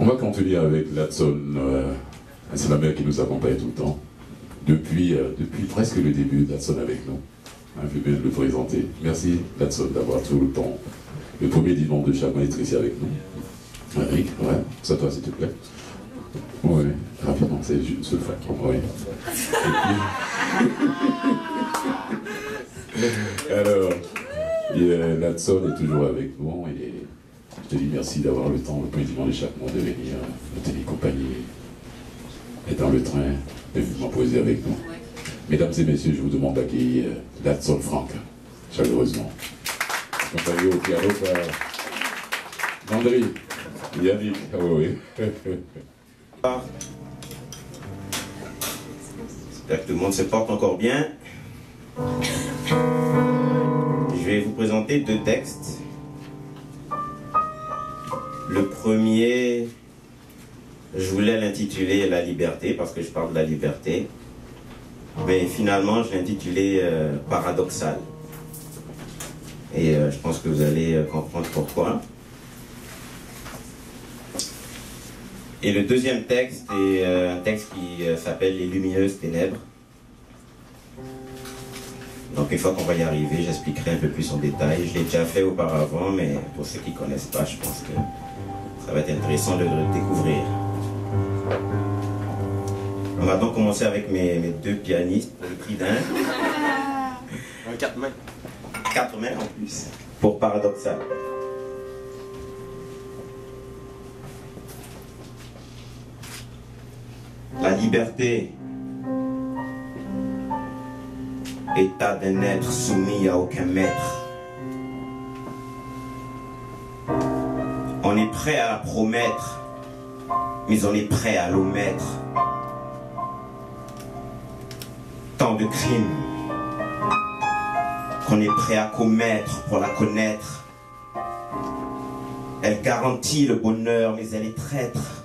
On va continuer avec Ladson. C'est la mère qui nous accompagne tout le temps. Depuis presque le début, Ladson avec nous. Je vais bien le présenter. Merci Ladson d'avoir tout le temps, le premier dimanche de chaque mois, être ici avec nous. Eric, ouais, ça toi s'il te plaît. Oui, rapidement, c'est juste le fac. Oui. Alors, Ladson est toujours avec nous et je te dis merci d'avoir le temps, le premier dimanche de chaque mois, de venir nous tenir compagnie, être dans le train, de venir poser avec nous. Mesdames et messieurs, je vous demande d'accueillir Ladson Frank, chaleureusement. Accompagné au piano par Landry, Yannick, ah oui. J'espère que tout le monde se porte encore bien. Je vais vous présenter deux textes. Le premier, je voulais l'intituler La liberté, parce que je parle de la liberté. Mais finalement, je l'ai intitulé Paradoxal. Et je pense que vous allez comprendre pourquoi. Et le deuxième texte est un texte qui s'appelle Les lumineuses ténèbres. Donc une fois qu'on va y arriver, j'expliquerai un peu plus en détail. Je l'ai déjà fait auparavant, mais pour ceux qui ne connaissent pas, je pense que ça va être intéressant de le découvrir. On va donc commencer avec mes deux pianistes pour le prix d'un. 4 mains. 4 mains en plus. Pour Paradoxal. La liberté, état d'un être soumis à aucun maître. On est prêt à la promettre, mais on est prêt à l'omettre. Tant de crimes qu'on est prêt à commettre pour la connaître. Elle garantit le bonheur, mais elle est traître.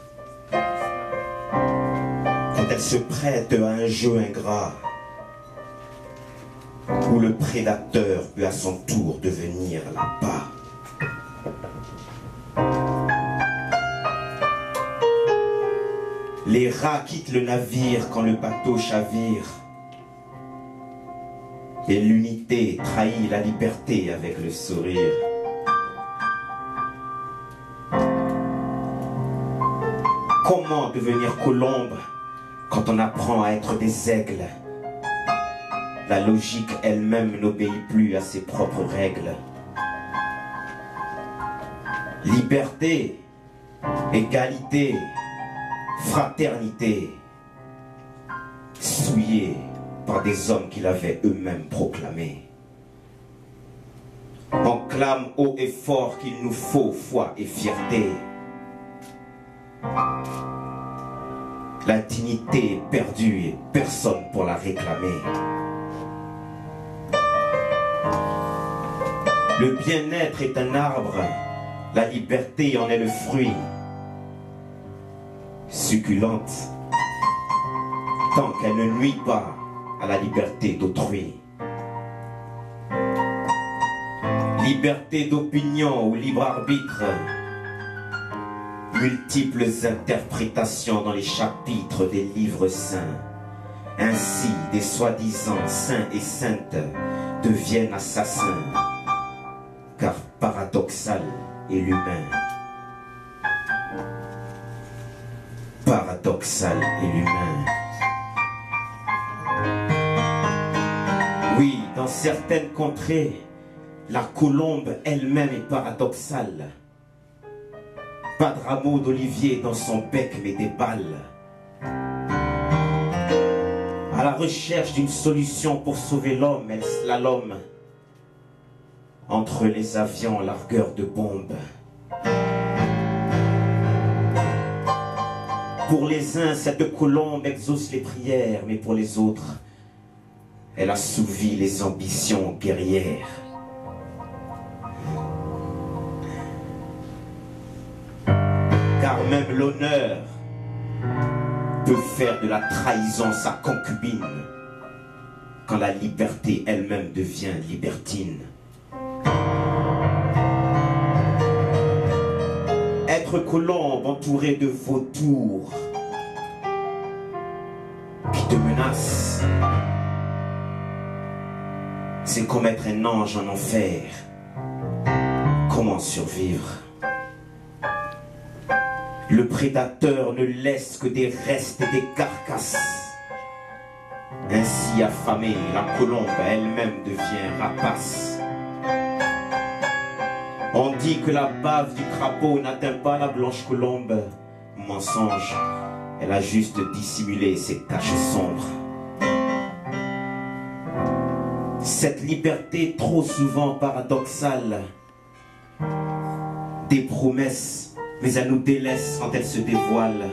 Quand elle se prête à un jeu ingrat, où le prédateur peut à son tour devenir l'appât. Les rats quittent le navire quand le bateau chavire. Et l'unité trahit la liberté avec le sourire. Comment devenir colombe quand on apprend à être des aigles? La logique elle-même n'obéit plus à ses propres règles. Liberté, égalité, fraternité, souillée par des hommes qui l'avaient eux-mêmes proclamé. On clame haut et fort qu'il nous faut foi et fierté. La dignité est perdue et personne pour la réclamer. Le bien-être est un arbre, la liberté en est le fruit. Succulente, tant qu'elle ne nuit pas à la liberté d'autrui. Liberté d'opinion ou libre arbitre, multiples interprétations dans les chapitres des livres saints. Ainsi, des soi-disant saints et saintes deviennent assassins, car paradoxal est l'humain. Paradoxal est l'humain. Oui, dans certaines contrées, la colombe elle-même est paradoxale. Pas de rameau d'olivier dans son bec, mais des balles. À la recherche d'une solution pour sauver l'homme, elle slalome entre les avions largueurs de bombes. Pour les uns, cette colombe exauce les prières, mais pour les autres, elle assouvit les ambitions guerrières. Car même l'honneur peut faire de la trahison sa concubine, quand la liberté elle-même devient libertine. Être Être colombe entouré de vautours qui te menacent, c'est comme être un ange en enfer. Comment survivre? Le prédateur ne laisse que des restes et des carcasses. Ainsi affamée, la colombe elle-même devient rapace. On dit que la bave du crapaud n'atteint pas la blanche colombe. Mensonge, elle a juste dissimulé ses taches sombres. Cette liberté trop souvent paradoxale, des promesses, mais elle nous délaisse quand elle se dévoile.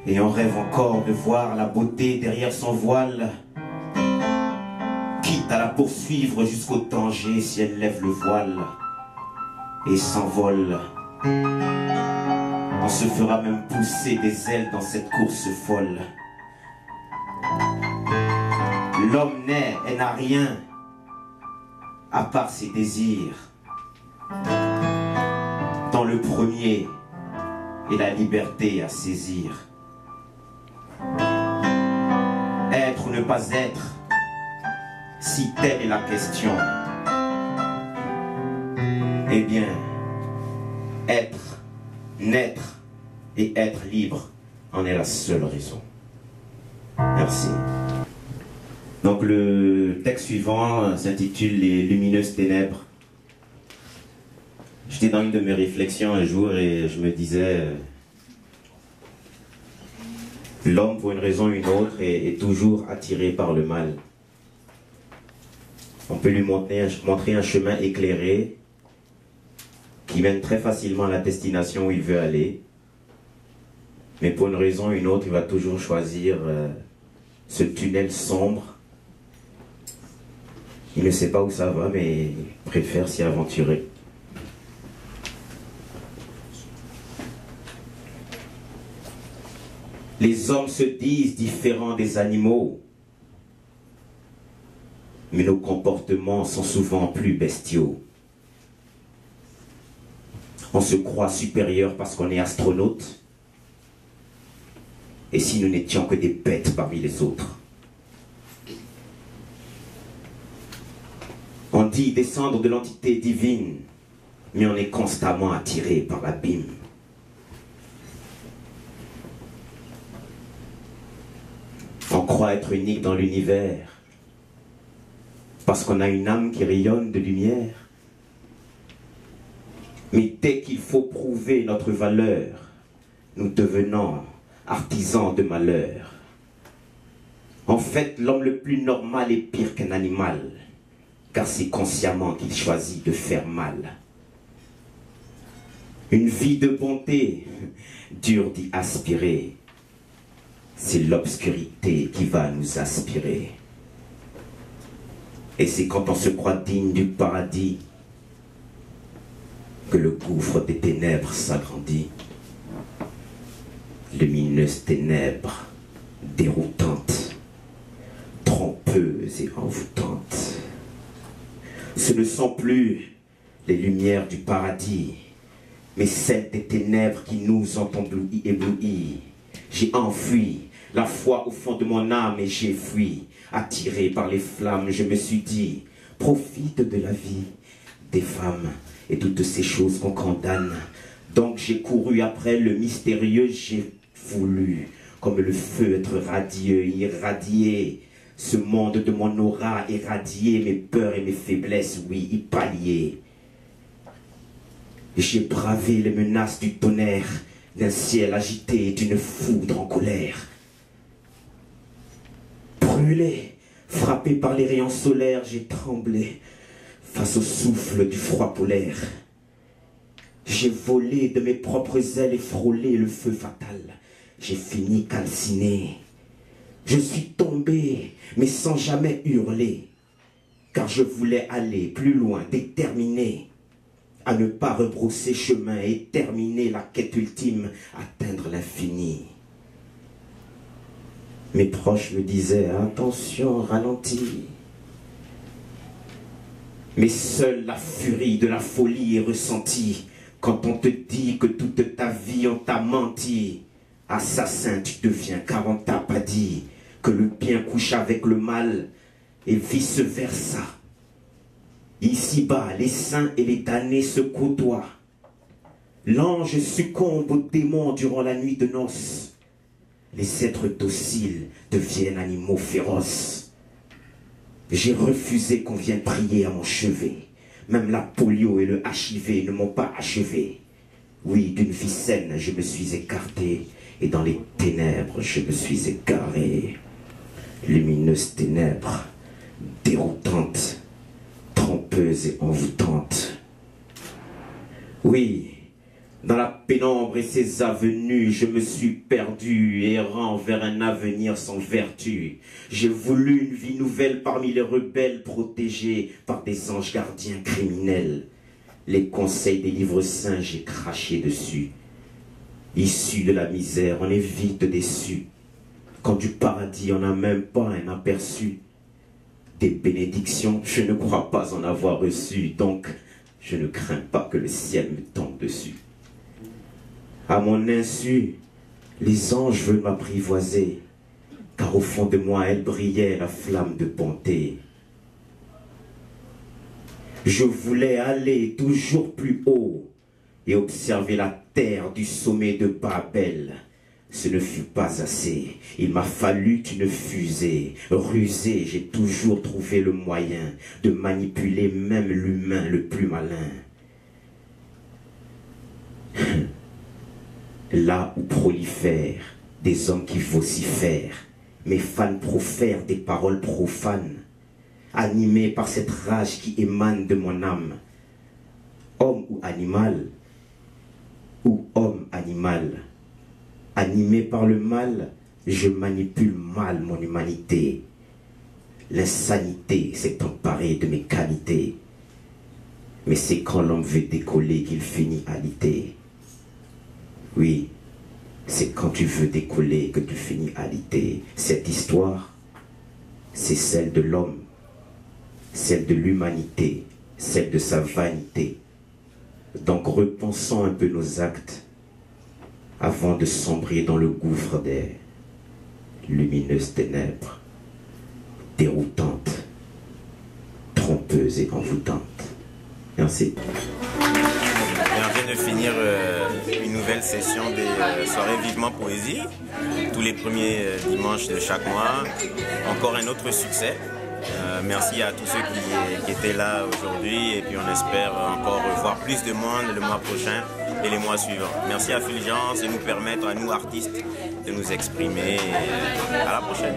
Et on rêve encore de voir la beauté derrière son voile, quitte à la poursuivre jusqu'au danger si elle lève le voile et s'envole. On se fera même pousser des ailes dans cette course folle. L'homme naît et n'a rien à part ses désirs. Dans le premier est la liberté à saisir. Être ou ne pas être, si telle est la question, eh bien, être, naître et être libre en est la seule raison. Merci. Donc le texte suivant s'intitule « Les lumineuses ténèbres ». J'étais dans une de mes réflexions un jour et je me disais l'homme pour une raison ou une autre est toujours attiré par le mal. On peut lui montrer un chemin éclairé qui mène très facilement à la destination où il veut aller. Mais pour une raison ou une autre, il va toujours choisir ce tunnel sombre. Il ne sait pas où ça va, mais il préfère s'y aventurer. Les hommes se disent différents des animaux, mais nos comportements sont souvent plus bestiaux. On se croit supérieur parce qu'on est astronaute, et si nous n'étions que des bêtes parmi les autres. On dit descendre de l'entité divine, mais on est constamment attiré par l'abîme. On croit être unique dans l'univers, parce qu'on a une âme qui rayonne de lumière. Mais dès qu'il faut prouver notre valeur, nous devenons artisans de malheur. En fait, l'homme le plus normal est pire qu'un animal, car c'est consciemment qu'il choisit de faire mal. Une vie de bonté, dure d'y aspirer. C'est l'obscurité qui va nous aspirer. Et c'est quand on se croit digne du paradis que le gouffre des ténèbres s'agrandit. Lumineuses ténèbres, déroutantes, trompeuses et envoûtantes. Ce ne sont plus les lumières du paradis, mais celles des ténèbres qui nous ont éblouis. J'ai enfui la foi au fond de mon âme et j'ai fui. Attiré par les flammes, je me suis dit, profite de la vie, des femmes et toutes ces choses qu'on condamne. Donc j'ai couru après le mystérieux, j'ai voulu, comme le feu, être radieux, irradier ce monde de mon aura, éradier mes peurs et mes faiblesses, oui, y pallier. J'ai bravé les menaces du tonnerre, d'un ciel agité, d'une foudre en colère. Brûlé, frappé par les rayons solaires, j'ai tremblé face au souffle du froid polaire. J'ai volé de mes propres ailes et frôlé le feu fatal. J'ai fini calciné. Je suis tombé, mais sans jamais hurler, car je voulais aller plus loin, déterminé à ne pas rebrousser chemin et terminer la quête ultime, atteindre l'infini. Mes proches me disaient, attention, ralentis. Mais seule la furie de la folie est ressentie Quand on te dit que toute ta vie on t'a menti, assassin tu deviens car on t'a pas dit que le bien couche avec le mal et vice versa. Ici-bas, les saints et les damnés se côtoient. L'ange succombe aux démons durant la nuit de noces. Les êtres dociles deviennent animaux féroces. J'ai refusé qu'on vienne prier à mon chevet. Même la polio et le HIV ne m'ont pas achevé. Oui, d'une vie saine, je me suis écarté. Et dans les ténèbres, je me suis égaré. Lumineuse ténèbres, déroutante, trompeuse et envoûtante. Oui, dans la pénombre et ses avenues, je me suis perdu, errant vers un avenir sans vertu. J'ai voulu une vie nouvelle parmi les rebelles protégés par des anges gardiens criminels. Les conseils des livres saints, j'ai craché dessus. Issu de la misère, on est vite déçu. Quand du paradis, on n'a même pas un aperçu. Des bénédictions, je ne crois pas en avoir reçu, donc je ne crains pas que le ciel me tombe dessus. À mon insu, les anges veulent m'apprivoiser, car au fond de moi, elle brillait la flamme de bonté. Je voulais aller toujours plus haut et observer la terre du sommet de Babel. Ce ne fut pas assez. Il m'a fallu une fusée. Rusée, j'ai toujours trouvé le moyen de manipuler même l'humain le plus malin. Là où prolifèrent des hommes qui vocifèrent, mes fans profèrent des paroles profanes, animés par cette rage qui émane de mon âme. Homme ou animal, animé par le mal, je manipule mal mon humanité. L'insanité s'est emparée de mes qualités. Mais c'est quand l'homme veut décoller qu'il finit alité. Oui, c'est quand tu veux décoller que tu finis alité. Cette histoire, c'est celle de l'homme, celle de l'humanité, celle de sa vanité. Donc repensons un peu nos actes avant de sombrer dans le gouffre des lumineuses ténèbres, déroutantes, trompeuses et envoûtantes. Merci. On vient de finir une nouvelle session des soirées Vivement Poésie, tous les premiers dimanches de chaque mois. Encore un autre succès. Merci à tous ceux qui étaient là aujourd'hui et puis on espère encore voir plus de monde le mois prochain et les mois suivants. Merci à Fulgence de nous permettre à nous artistes de nous exprimer et à la prochaine.